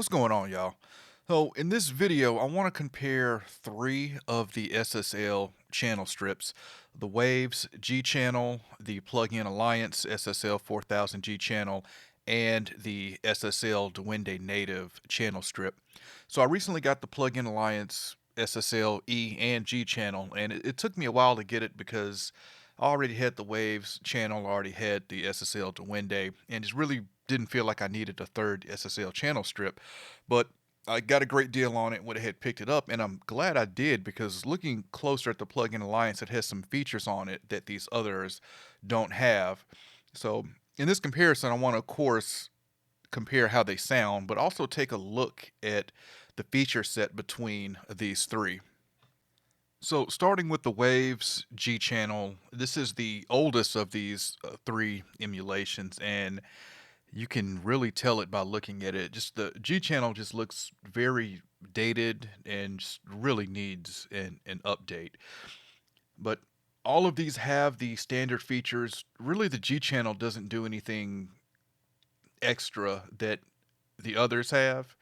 What's going on, y'all? So, in this video, I want to compare three of the SSL channel strips: the Waves G channel, the Plugin Alliance SSL 4000 G channel, and the SSL Duende Native channel strip. So, I recently got the Plugin Alliance SSL E and G channel, and it took me a while to get it because I already had the Waves channel, already had the SSL Duende, and just really didn't feel like I needed a third SSL channel strip. But I got a great deal on it when I had picked it up, and I'm glad I did because looking closer at the Plugin Alliance, it has some features on it that these others don't have. So in this comparison, I want to, of course, compare how they sound, but also take a look at the feature set between these three. So starting with the Waves G channel, this is the oldest of these three emulations, and you can really tell it by looking at it. Just the G channel just looks very dated and just really needs an update. But all of these have the standard features. Really, the G channel doesn't do anything extra that the others have.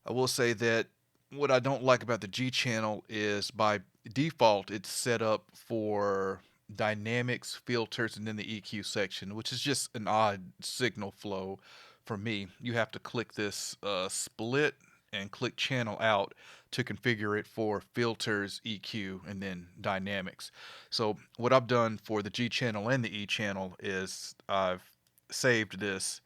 I will say that what I don't like about the G channel is by default it's set up for dynamics, filters, and then the EQ section, which is just an odd signal flow for me. You have to click this split and click channel out to configure it for filters, EQ, and then dynamics. So what I've done for the G channel and the E channel is I've saved this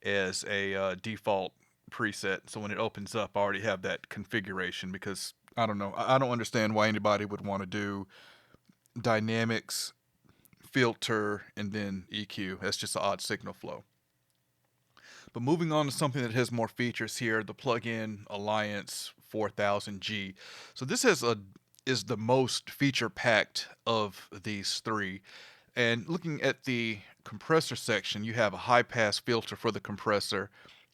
as a default preset. So when it opens up, I already have that configuration because I don't know. I don't understand why anybody would want to do dynamics, filter, and then EQ. That's just an odd signal flow. But moving on to something that has more features here, the Plugin Alliance 4000G. So this is the most feature packed of these three. And looking at the compressor section, you have a high pass filter for the compressor,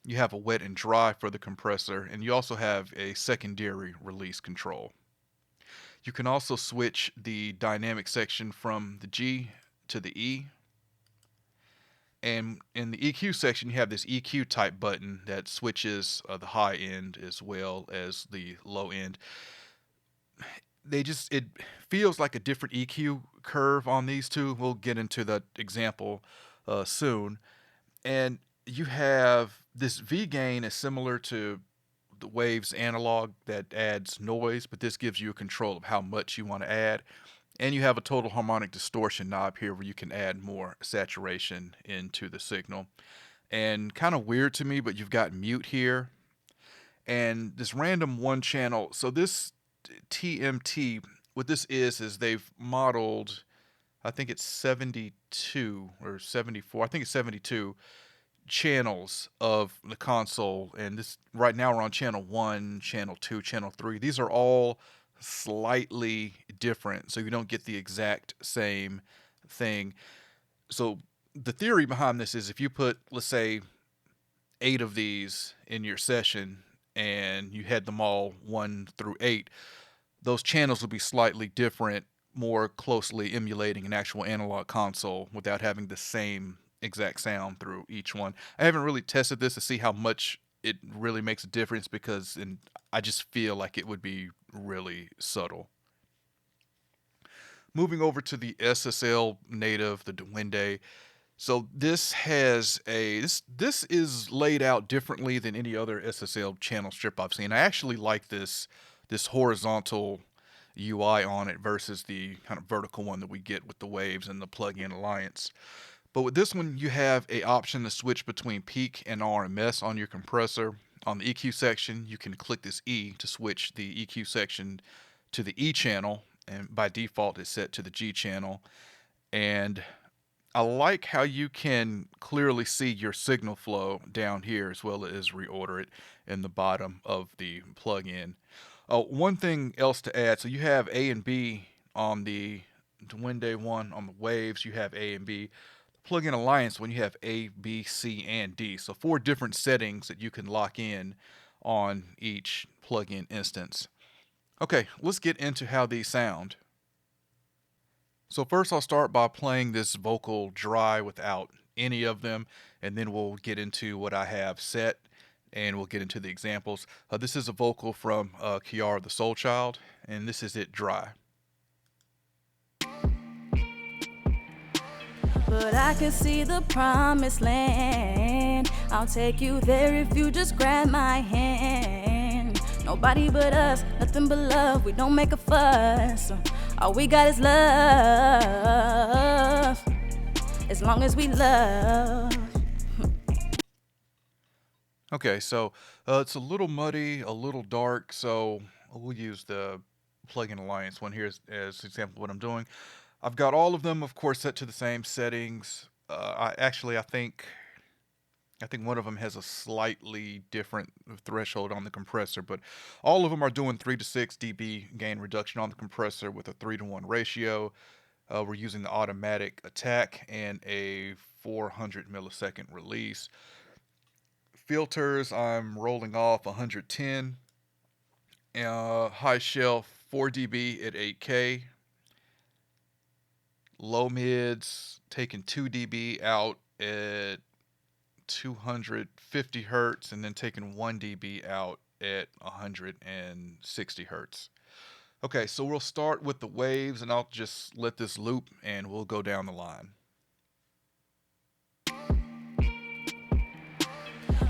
you have a wet and dry for the compressor, and you also have a secondary release control. You can also switch the dynamic section from the G to the E. And in the EQ section, you have this EQ type button that switches the high end as well as the low end. It feels like a different EQ curve on these two. We'll get into that example soon. And you have this V gain is similar to the Waves analog that adds noise, but this gives you a control of how much you want to add. And you have a total harmonic distortion knob here where you can add more saturation into the signal. And kind of weird to me, but you've got mute here and this random one channel. So this TMT, what this is they've modeled, I think it's 72 or 74. I think it's 72 channels of the console, and this right now we're on channel 1, channel 2, channel 3. These are all slightly different, so you don't get the exact same thing. So the theory behind this is if you put, let's say, 8 of these in your session and you had them all 1 through 8, those channels will be slightly different, more closely emulating an actual analog console without having the same exact sound through each one. I haven't really tested this to see how much it really makes a difference because I just feel like it would be really subtle. Moving over to the SSL native, the Duende. So this is laid out differently than any other SSL channel strip I've seen. I actually like this horizontal UI on it versus the kind of vertical one that we get with the Waves and the Plugin Alliance. But with this one, you have a option to switch between peak and RMS on your compressor. On the EQ section, you can click this E to switch the EQ section to the E channel, and by default it's set to the G channel. And I like how you can clearly see your signal flow down here as well as reorder it in the bottom of the plugin. One thing else to add, so you have A and B on the Duende one. On the Waves, you have A and B. Plugin Alliance, when you have A, B, C, and D. So 4 different settings that you can lock in on each plugin instance. Okay, let's get into how these sound. So first I'll start by playing this vocal dry without any of them, and then we'll get into what I have set. and we'll get into the examples. This is a vocal from Kiara the Soul Child, and this is it dry. But I can see the promised land. I'll take you there if you just grab my hand. Nobody but us, nothing but love. We don't make a fuss. All we got is love. As long as we love. Okay, so it's a little muddy, a little dark, so we'll use the Plugin Alliance one here as example of what I'm doing. I've got all of them, of course, set to the same settings. I think one of them has a slightly different threshold on the compressor, but all of them are doing 3 to 6 dB gain reduction on the compressor with a 3-to-1 ratio. We're using the automatic attack and a 400 millisecond release. Filters, I'm rolling off 110. High shelf 4 dB at 8K. Low mids taking 2 dB out at 250 hertz, and then taking 1 dB out at 160 hertz. Okay, so we'll start with the waves, and I'll just let this loop and we'll go down the line.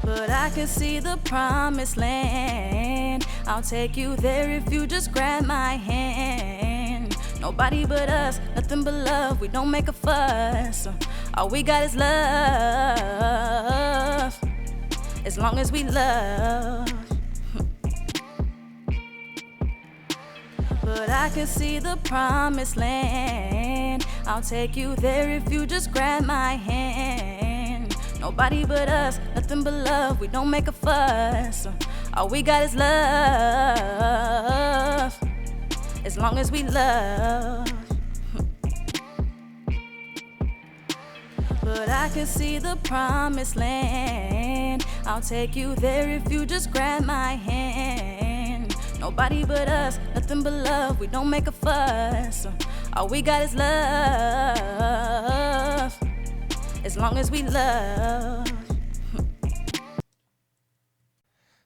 But I can see the promised land. I'll take you there if you just grab my hand. Nobody but us, nothing but love. We don't make a fuss. All we got is love. As long as we love. But I can see the promised land. I'll take you there if you just grab my hand. Nobody but us, nothing but love. We don't make a fuss. All we got is love. As long as we love. But I can see the promised land. I'll take you there if you just grab my hand. Nobody but us, nothing but love. We don't make a fuss. All we got is love. As long as we love.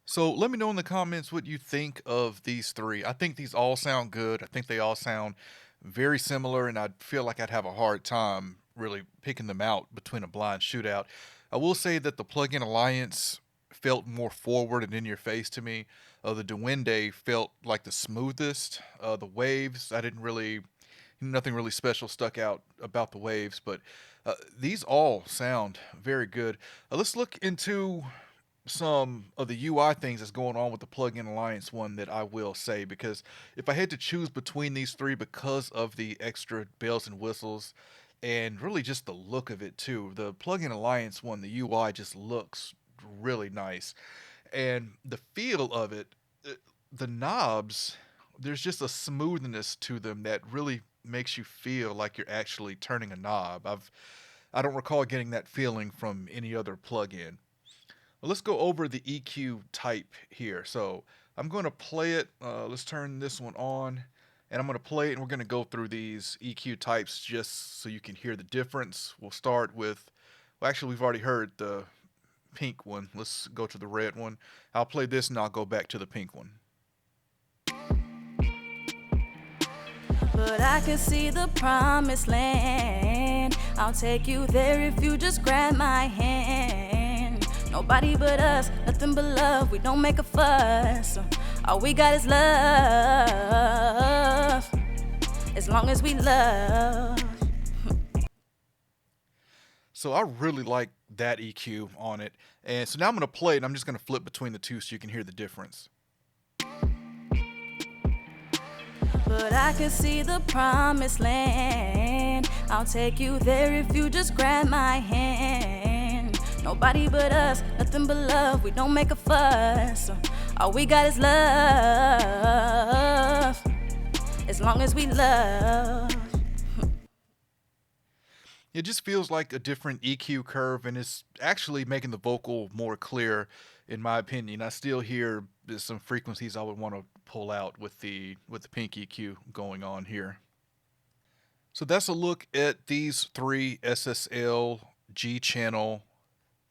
So let me know in the comments what you think of these three. I think these all sound good. I think they all sound very similar, and I feel like I'd have a hard time really picking them out between a blind shootout. I will say that the Plugin Alliance felt more forward and in your face to me. The Duende felt like the smoothest. The waves, nothing really special stuck out about the waves, but these all sound very good. Let's look into some of the UI things that's going on with the Plugin Alliance one that I will say, because if I had to choose between these three because of the extra bells and whistles and really just the look of it too, the Plugin Alliance one, the UI just looks really nice. And the feel of it, the knobs, there's just a smoothness to them that really makes you feel like you're actually turning a knob. I don't recall getting that feeling from any other plugin. Well, let's go over the EQ type here. So I'm going to play it. Let's turn this one on, and I'm going to play it, and we're going to go through these EQ types just so you can hear the difference. We'll start with, well, actually, we've already heard the pink one. Let's go to the red one. I'll play this, and I'll go back to the pink one. But I can see the promised land. I'll take you there if you just grab my hand. Nobody but us, nothing but love. We don't make a fuss. All we got is love. As long as we love. So I really like that EQ on it. And so now I'm going to play it, and I'm just going to flip between the two so you can hear the difference. But I can see the promised land. I'll take you there if you just grab my hand. Nobody but us, nothing but love. We don't make a fuss. All we got is love. As long as we love. It just feels like a different EQ curve, and it's actually making the vocal more clear, in my opinion. I still hear some frequencies I would want to pull out with the pink EQ going on here. So that's a look at these three SSL G channel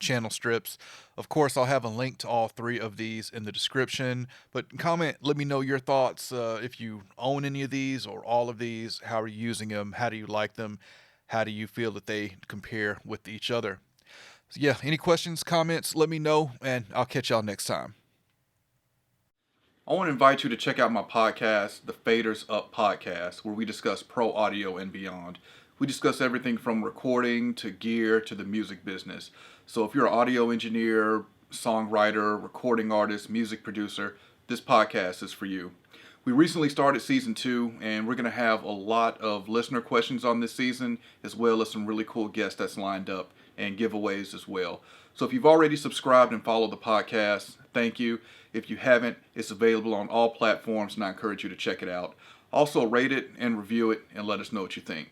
channel strips. Of course, I'll have a link to all three of these in the description, but comment, let me know your thoughts, if you own any of these or all of these. How are you using them? How do you like them? How do you feel that they compare with each other? So yeah, any questions, comments, let me know, and I'll catch y'all next time. I want to invite you to check out my podcast, the Faders Up Podcast, where we discuss pro audio and beyond. We discuss everything from recording to gear to the music business. So if you're an audio engineer, songwriter, recording artist, music producer, this podcast is for you. We recently started season 2, and we're going to have a lot of listener questions on this season, as well as some really cool guests that's lined up and giveaways as well. So if you've already subscribed and followed the podcast, thank you. If you haven't, it's available on all platforms, and I encourage you to check it out. Also, rate it and review it and let us know what you think.